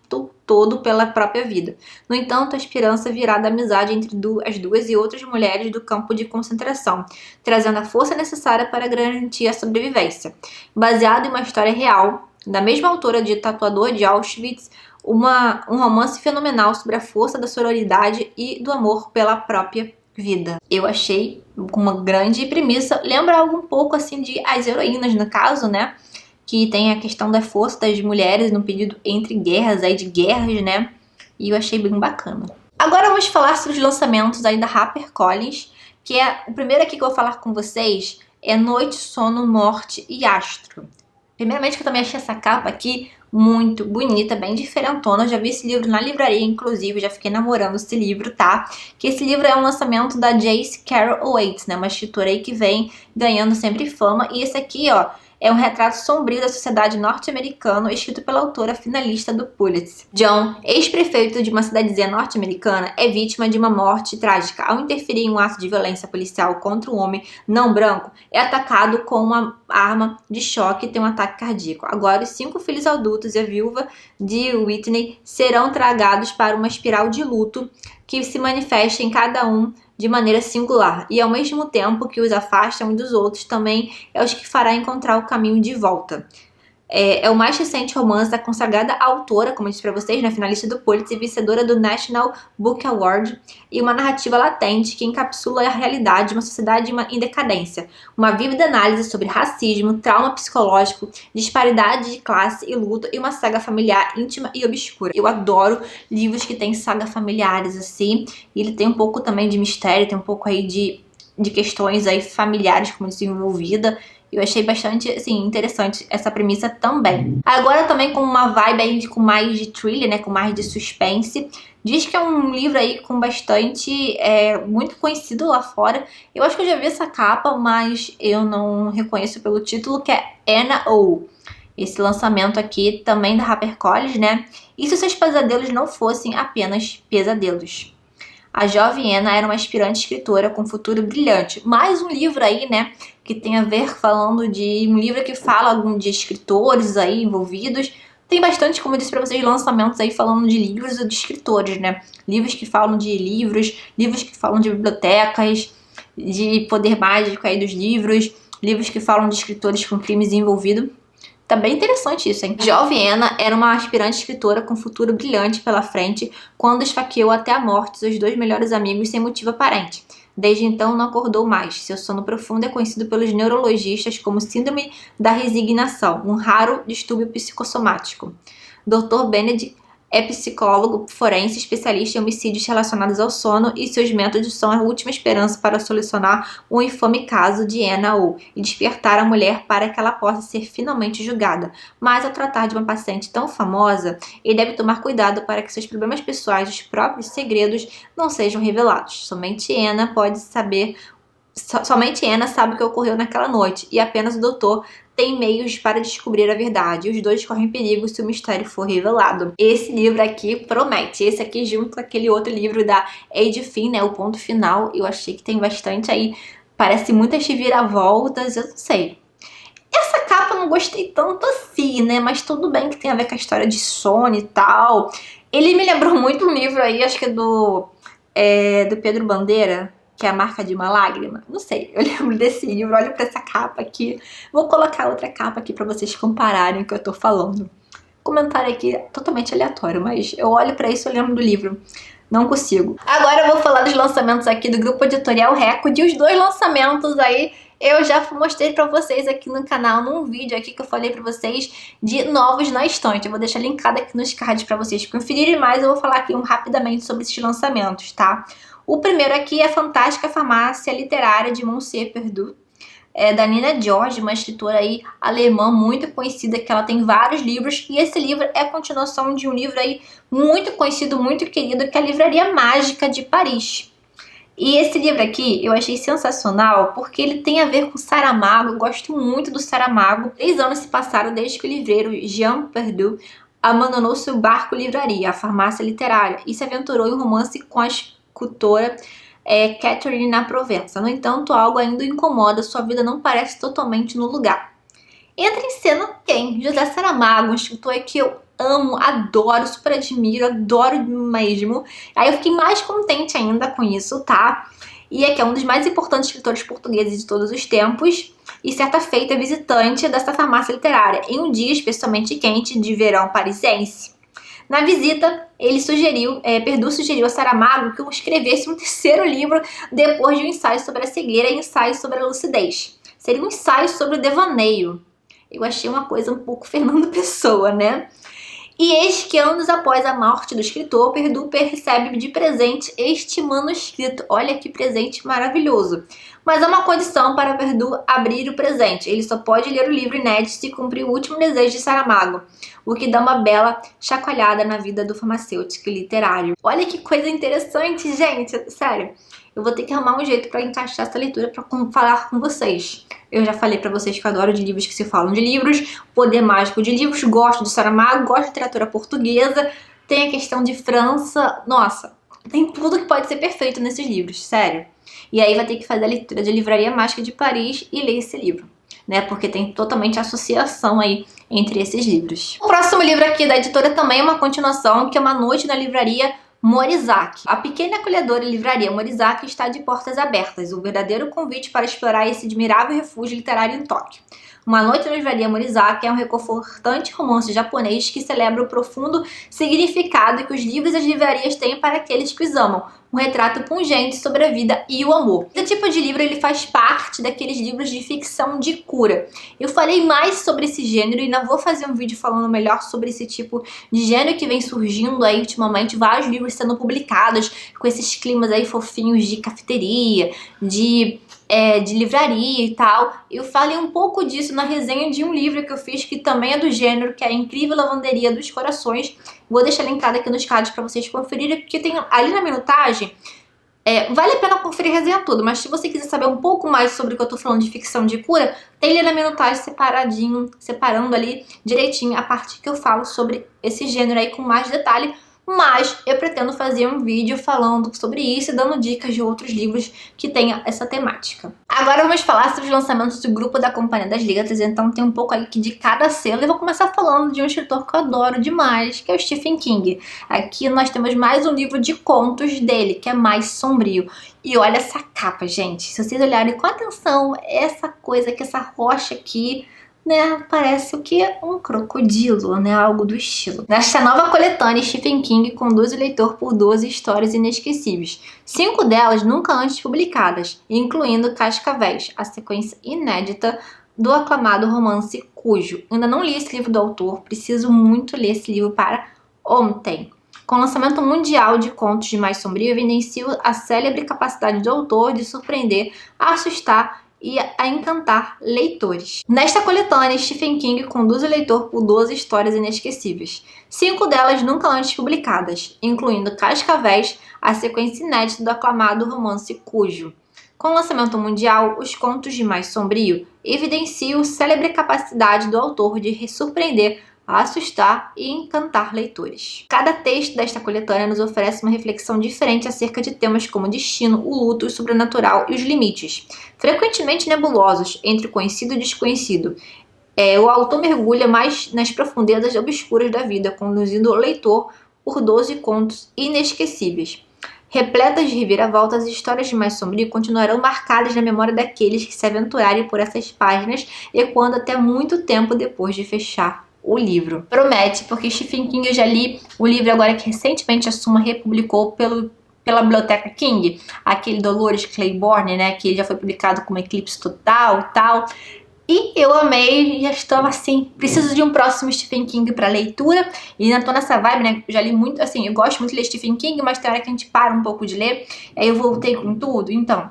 Speaker 1: todo pela própria vida. No entanto, a esperança virá da amizade entre as duas e outras mulheres do campo de concentração, trazendo a força necessária para garantir a sobrevivência. Baseado em uma história real, da mesma autora de Tatuador de Auschwitz, um romance fenomenal sobre a força da sororidade e do amor pela própria vida. Eu achei com uma grande premissa, lembra algo um pouco assim de As Heroínas, no caso, né? Que tem a questão da força das mulheres no período entre guerras, aí de guerras, né? E eu achei bem bacana. Agora vamos falar sobre os lançamentos aí da HarperCollins, que é o primeiro aqui que eu vou falar com vocês é Noite, Sono, Morte e Astro. Primeiramente que eu também achei essa capa aqui muito bonita, bem diferentona. Eu já vi esse livro na livraria, inclusive, já fiquei namorando esse livro, tá? Que esse livro é um lançamento da Joyce Carol Oates, né? Uma escritora aí que vem ganhando sempre fama. E esse aqui, ó, é um retrato sombrio da sociedade norte-americana, escrito pela autora finalista do Pulitzer. John, ex-prefeito de uma cidadezinha norte-americana, é vítima de uma morte trágica. Ao interferir em um ato de violência policial contra um homem não branco, é atacado com uma arma de choque e tem um ataque cardíaco. Agora, os 5 filhos adultos e a viúva de Whitney serão tragados para uma espiral de luto que se manifesta em cada um de maneira singular, e ao mesmo tempo que os afastam dos outros, também é os que fará encontrar o caminho de volta. É o mais recente romance da consagrada autora, como eu disse pra vocês, né, finalista do Pulitzer e vencedora do National Book Award, e uma narrativa latente que encapsula a realidade de uma sociedade em decadência. Uma vívida análise sobre racismo, trauma psicológico, disparidade de classe e luta, e uma saga familiar íntima e obscura. Eu adoro livros que têm saga familiares assim, e ele tem um pouco também de mistério, tem um pouco aí de questões aí familiares como desenvolvida. Eu achei bastante, assim, interessante essa premissa também. Agora também com uma vibe aí com mais de thriller, né, com mais de suspense. Diz que é um livro aí com bastante, muito conhecido lá fora. Eu acho que eu já vi essa capa, mas eu não reconheço pelo título, que é Anna O. Esse lançamento aqui também da HarperCollins, né? E se seus pesadelos não fossem apenas pesadelos? A jovem Anna era uma aspirante escritora com futuro brilhante. Mais um livro aí, né, que tem a ver falando de um livro que fala de escritores aí envolvidos. Tem bastante, como eu disse pra vocês, lançamentos aí falando de livros ou de escritores, né? Livros que falam de livros, livros que falam de bibliotecas, de poder mágico aí dos livros, livros que falam de escritores com crimes envolvidos. Tá bem interessante isso, hein? Jovem Anna era uma aspirante escritora com futuro brilhante pela frente quando esfaqueou até a morte seus 2 melhores amigos sem motivo aparente. Desde então não acordou mais. Seu sono profundo é conhecido pelos neurologistas como síndrome da resignação, um raro distúrbio psicossomático. Dr. Benedict é psicólogo forense, especialista em homicídios relacionados ao sono, e seus métodos são a última esperança para solucionar o infame caso de Anna O e despertar a mulher para que ela possa ser finalmente julgada. Mas ao tratar de uma paciente tão famosa, ele deve tomar cuidado para que seus problemas pessoais e os próprios segredos não sejam revelados. Somente Anna sabe o que ocorreu naquela noite, e apenas o doutor tem meios para descobrir a verdade. Os dois correm perigo se o mistério for revelado. Esse livro aqui promete. Esse aqui junto com aquele outro livro da Age Finn, né, O Ponto Final, eu achei que tem bastante aí. Parece muitas reviravoltas, eu não sei. Essa capa eu não gostei tanto assim, né, mas tudo bem que tem a ver com a história de sono e tal. Ele me lembrou muito um livro aí, acho que é do Pedro Bandeira, que é A Marca de uma Lágrima. Não sei, eu lembro desse livro, olha pra essa capa aqui. Vou colocar outra capa aqui pra vocês compararem o que eu tô falando. Comentário aqui totalmente aleatório, mas eu olho pra isso e lembro do livro. Não consigo. Agora eu vou falar dos lançamentos aqui do Grupo Editorial Record. E os 2 lançamentos aí eu já mostrei pra vocês aqui no canal, num vídeo aqui que eu falei pra vocês de novos na estante. Eu vou deixar linkado aqui nos cards pra vocês conferirem mais. Eu vou falar aqui rapidamente sobre esses lançamentos, tá? O primeiro aqui é a Fantástica Farmácia Literária de Monsieur Perdue, da Nina George, uma escritora aí alemã muito conhecida, que ela tem vários livros, e esse livro é a continuação de um livro aí muito conhecido, muito querido, que é a Livraria Mágica de Paris. E esse livro aqui eu achei sensacional porque ele tem a ver com Saramago. Eu gosto muito do Saramago. 3 anos se passaram desde que o livreiro Jean Perdue abandonou seu barco livraria, a farmácia literária, e se aventurou em um romance com a escultora Catherine na Provença. No entanto, algo ainda o incomoda, sua vida não parece totalmente no lugar. Entra em cena quem? José Saramago, um escritor que eu amo, adoro, super admiro, adoro mesmo. Aí eu fiquei mais contente ainda com isso, tá? E é que é um dos mais importantes escritores portugueses de todos os tempos, e certa feita visitante dessa farmácia literária, em um dia especialmente quente de verão parisiense. Na visita, Perdu sugeriu a Saramago que eu escrevesse um terceiro livro depois de um ensaio sobre a cegueira e ensaio sobre a lucidez. Seria um ensaio sobre o devaneio. Eu achei uma coisa um pouco Fernando Pessoa, né? E eis que anos após a morte do escritor, Perdu recebe de presente este manuscrito. Olha que presente maravilhoso. Mas há uma condição para Perdu abrir o presente. Ele só pode ler o livro inédito se cumprir o último desejo de Saramago, o que dá uma bela chacoalhada na vida do farmacêutico e literário. Olha que coisa interessante, gente. Sério, eu vou ter que arrumar um jeito para encaixar essa leitura para falar com vocês. Eu já falei pra vocês que eu adoro de livros que se falam de livros, poder mágico de livros, gosto de Saramago, gosto de literatura portuguesa, tem a questão de França, nossa, tem tudo que pode ser perfeito nesses livros, sério. E aí vai ter que fazer a leitura de Livraria Mágica de Paris e ler esse livro, né, porque tem totalmente associação aí entre esses livros. O próximo livro aqui da editora também é uma continuação, que é Uma Noite na Livraria Morizaki. A pequena acolhedora livraria Morizaki está de portas abertas, o verdadeiro convite para explorar esse admirável refúgio literário em Tóquio. Uma Noite na Livraria Morizaki é um reconfortante romance japonês que celebra o profundo significado que os livros e as livrarias têm para aqueles que os amam. Um retrato pungente sobre a vida e o amor. Esse tipo de livro ele faz parte daqueles livros de ficção de cura. Eu falei mais sobre esse gênero e ainda vou fazer um vídeo falando melhor sobre esse tipo de gênero que vem surgindo aí ultimamente. Vários livros sendo publicados com esses climas aí fofinhos de cafeteria, de livraria e tal. Eu falei um pouco disso na resenha de um livro que eu fiz que também é do gênero, que é A Incrível Lavanderia dos Corações. Vou deixar linkado aqui nos cards para vocês conferirem, porque tem ali na minutagem. Vale a pena conferir a resenha toda, mas se você quiser saber um pouco mais sobre o que eu tô falando de ficção de cura, tem ali na minutagem separadinho, separando ali direitinho a parte que eu falo sobre esse gênero aí com mais detalhe. Mas eu pretendo fazer um vídeo falando sobre isso e dando dicas de outros livros que tenham essa temática. Agora vamos falar sobre os lançamentos do grupo da Companhia das Letras, então tem um pouco aí de cada selo. Eu vou começar falando de um escritor que eu adoro demais, que é o Stephen King. Aqui nós temos mais um livro de contos dele, que é mais sombrio. E olha essa capa, gente. Se vocês olharem com atenção, essa coisa aqui, essa rocha aqui, né, parece o que? Um crocodilo, né, algo do estilo. Nesta nova coletânea, Stephen King conduz o leitor por 12 histórias inesquecíveis, 5 delas nunca antes publicadas, incluindo Cascavéis, a sequência inédita do aclamado romance Cujo. Ainda não li esse livro do autor, preciso muito ler esse livro para ontem. Com o lançamento mundial de contos de mais sombrio, evidencia a célebre capacidade do autor de surpreender, assustar e a encantar leitores. Nesta coletânea, Stephen King conduz o leitor por 12 histórias inesquecíveis, 5 delas nunca antes publicadas, incluindo Cascavéis, a sequência inédita do aclamado romance Cujo. Com o lançamento mundial, os contos de mais sombrio evidenciam a célebre capacidade do autor de surpreender, assustar e encantar leitores. Cada texto desta coletânea nos oferece uma reflexão diferente acerca de temas como o destino, o luto, o sobrenatural e os limites, frequentemente nebulosos entre o conhecido e o desconhecido. O autor mergulha mais nas profundezas obscuras da vida, conduzindo o leitor por 12 contos inesquecíveis. Repletas de reviravoltas, as histórias de mais sombrio continuarão marcadas na memória daqueles que se aventurarem por essas páginas, ecoando até muito tempo depois de fechar o livro. Promete, porque Stephen King, eu já li o livro agora que recentemente a Suma republicou pela Biblioteca King, aquele Dolores Claiborne, né, que já foi publicado como Eclipse Total e tal. E eu amei, já estou assim, preciso de um próximo Stephen King para leitura. E ainda tô nessa vibe, né, eu já li muito, assim, eu gosto muito de ler Stephen King, mas tem hora que a gente para um pouco de ler, aí eu voltei com tudo, então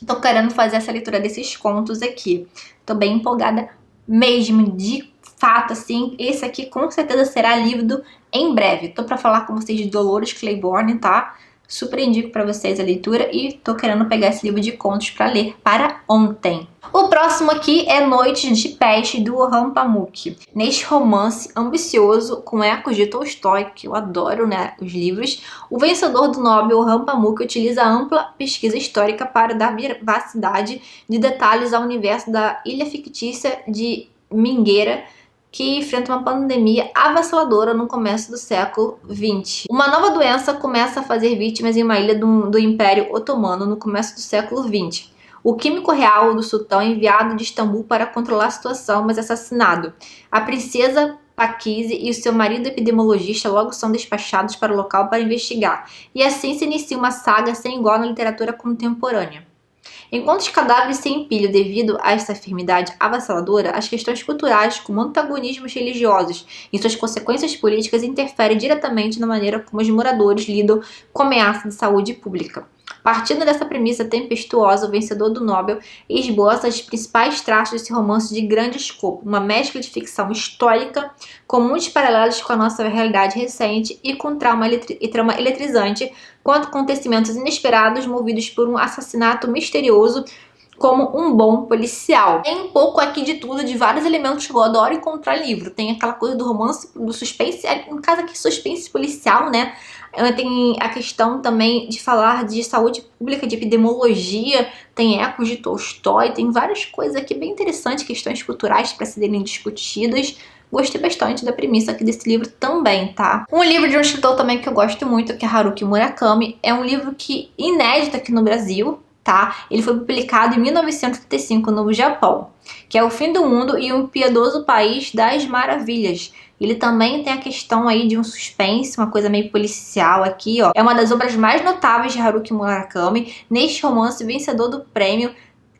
Speaker 1: tô querendo fazer essa leitura desses contos aqui. Tô bem empolgada mesmo, de fato, assim, esse aqui com certeza será lido em breve. Tô pra falar com vocês de Dolores Claiborne, tá? Super indico pra vocês a leitura e tô querendo pegar esse livro de contos pra ler para ontem. O próximo aqui é Noites de Peste, do Orhan Pamuk. Neste romance ambicioso, com ecos de Tolstói, que eu adoro, né, os livros, o vencedor do Nobel, Orhan Pamuk, utiliza ampla pesquisa histórica para dar vivacidade de detalhes ao universo da ilha fictícia de Mingueira, que enfrenta uma pandemia avassaladora no começo do século XX. Uma nova doença começa a fazer vítimas em uma ilha do Império Otomano no começo do século XX. O químico real do sultão é enviado de Istambul para controlar a situação, mas é assassinado. A princesa Pakise e o seu marido epidemiologista logo são despachados para o local para investigar, e assim se inicia uma saga sem igual na literatura contemporânea. Enquanto os cadáveres se empilham devido a essa enfermidade avassaladora, as questões culturais, como antagonismos religiosos e suas consequências políticas, interferem diretamente na maneira como os moradores lidam com a ameaça de saúde pública. Partindo dessa premissa tempestuosa, o vencedor do Nobel esboça os principais traços desse romance de grande escopo, uma mescla de ficção histórica com muitos paralelos com a nossa realidade recente e com trama eletrizante quanto acontecimentos inesperados movidos por um assassinato misterioso como um bom policial. Tem um pouco aqui de tudo, de vários elementos que eu adoro encontrar em livro. Tem aquela coisa do romance, do suspense, no caso aqui suspense policial, né? Tem a questão também de falar de saúde pública, de epidemiologia, tem ecos de Tolstói, tem várias coisas aqui bem interessantes, questões culturais para serem discutidas. Gostei bastante da premissa aqui desse livro também, tá? Um livro de um escritor também que eu gosto muito, que é Haruki Murakami, é um livro que inédito aqui no Brasil, tá? Ele foi publicado em 1935 no Japão, que é O Fim do Mundo e o Piedoso País das Maravilhas. Ele também tem a questão aí de um suspense, uma coisa meio policial aqui, ó. É uma das obras mais notáveis de Haruki Murakami. Neste romance vencedor do prêmio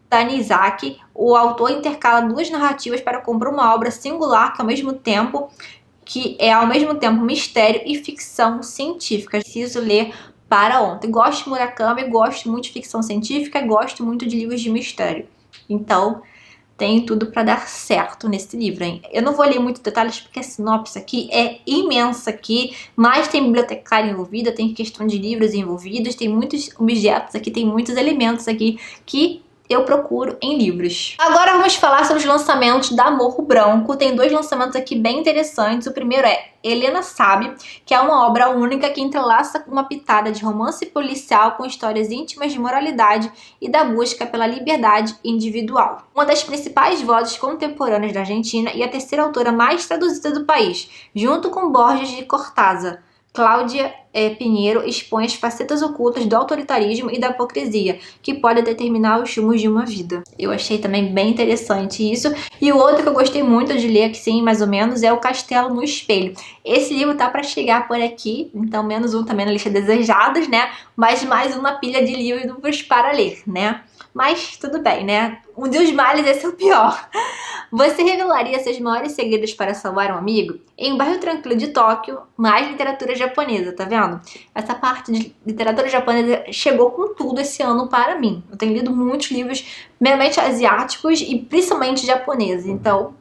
Speaker 1: Tanizaki, o autor intercala duas narrativas para compor uma obra singular que é ao mesmo tempo mistério e ficção científica. Preciso ler para ontem. Gosto de Murakami, gosto muito de ficção científica, gosto muito de livros de mistério. Então, tem tudo para dar certo nesse livro, hein? Eu não vou ler muitos detalhes porque a sinopse aqui é imensa aqui, mas tem bibliotecária envolvida, tem questão de livros envolvidos, tem muitos objetos aqui, tem muitos elementos aqui que eu procuro em livros. Agora vamos falar sobre os lançamentos da Morro Branco. Tem dois lançamentos aqui bem interessantes. O primeiro é Helena Sabe, que é uma obra única que entrelaça uma pitada de romance policial com histórias íntimas de moralidade e da busca pela liberdade individual. Uma das principais vozes contemporâneas da Argentina e a terceira autora mais traduzida do país, junto com Borges de Cortázar. Cláudia Pinheiro expõe as facetas ocultas do autoritarismo e da hipocrisia, que podem determinar os rumos de uma vida. Eu achei também bem interessante isso. E o outro que eu gostei muito de ler, que sim, mais ou menos, é O Castelo no Espelho. Esse livro tá para chegar por aqui, então menos um também na lista desejados, né? Mas mais um na pilha de livros para ler, né? Mas tudo bem, né? Um dos males, esse é o pior. Você revelaria seus maiores segredos para salvar um amigo? Em um bairro tranquilo de Tóquio, mais literatura japonesa, tá vendo? Essa parte de literatura japonesa chegou com tudo esse ano para mim. Eu tenho lido muitos livros meramente asiáticos e principalmente japoneses. Então,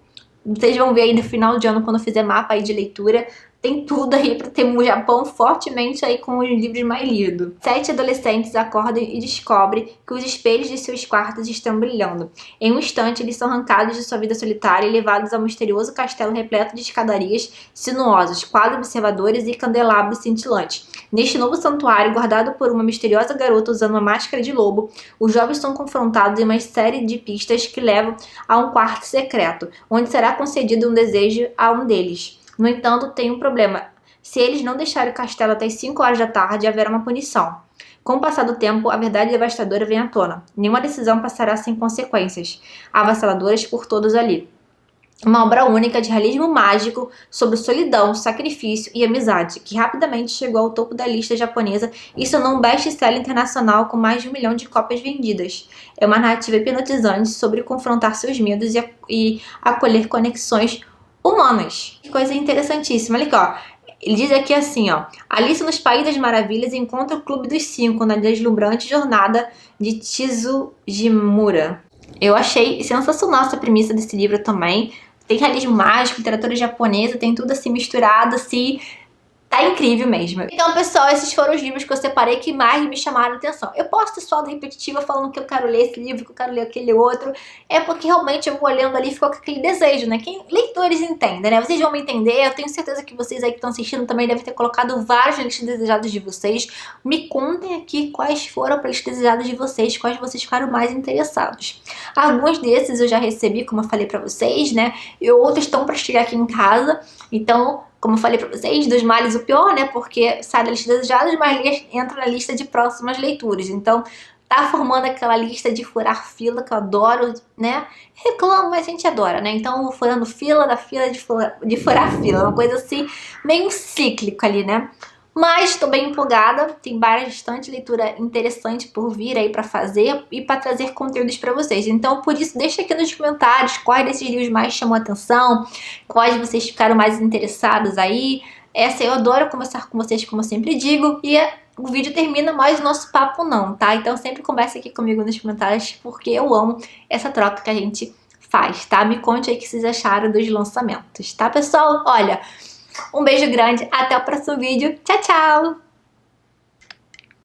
Speaker 1: vocês vão ver aí no final de ano, quando eu fizer mapa aí de leitura, tem tudo aí para ter o Japão fortemente aí com os livros mais lidos. 7 adolescentes acordam e descobrem que os espelhos de seus quartos estão brilhando. Em um instante, eles são arrancados de sua vida solitária e levados ao misterioso castelo repleto de escadarias sinuosas, quadros observadores e candelabros cintilantes. Neste novo santuário, guardado por uma misteriosa garota usando uma máscara de lobo, os jovens são confrontados em uma série de pistas que levam a um quarto secreto, onde será concedido um desejo a um deles. No entanto, tem um problema. Se eles não deixarem o castelo até as 5 horas da tarde, haverá uma punição. Com o passar do tempo, a verdade devastadora vem à tona. Nenhuma decisão passará sem consequências, avassaladoras por todos ali. Uma obra única de realismo mágico sobre solidão, sacrifício e amizade, que rapidamente chegou ao topo da lista japonesa e se tornou um best-seller internacional com mais de 1 milhão de cópias vendidas. É uma narrativa hipnotizante sobre confrontar seus medos e acolher conexões humanas. Que coisa interessantíssima. Olha aqui, ó. Ele diz aqui assim, ó. Alice nos País das Maravilhas encontra o Clube dos Cinco na deslumbrante jornada de Tsujimura. Eu achei sensacional essa premissa desse livro também. Tem realismo mágico, literatura japonesa, tem tudo assim misturado, assim. Tá incrível mesmo. Então, pessoal, esses foram os livros que eu separei que mais me chamaram a atenção. Eu posso ter só repetitiva falando que eu quero ler esse livro, que eu quero ler aquele outro. É porque realmente eu vou olhando ali e ficou com aquele desejo, né? Quem leitores entendem, né? Vocês vão me entender. Eu tenho certeza que vocês aí que estão assistindo também devem ter colocado várias listas desejadas de vocês. Me contem aqui quais foram as listas desejadas de vocês, quais vocês ficaram mais interessados. Alguns desses eu já recebi, como eu falei pra vocês, né? E outros estão pra chegar aqui em casa. Então, como eu falei pra vocês, dos males o pior, né? Porque sai da lista desejadas, mas entra na lista de próximas leituras. Então, tá formando aquela lista de furar fila que eu adoro, né? Reclamo, mas a gente adora, né? Então, furando fila da fila de furar fila, uma coisa assim, meio cíclico ali, né? Mas estou bem empolgada, tem bastante leitura interessante por vir aí para fazer e para trazer conteúdos para vocês. Então, por isso, deixa aqui nos comentários quais desses livros mais chamou a atenção, quais vocês ficaram mais interessados aí. Essa eu adoro conversar com vocês, como eu sempre digo, e o vídeo termina, mas o nosso papo não, tá? Então sempre conversa aqui comigo nos comentários, porque eu amo essa troca que a gente faz, tá? Me conte aí o que vocês acharam dos lançamentos, tá, pessoal? Olha, um beijo grande, até o próximo vídeo. Tchau, tchau!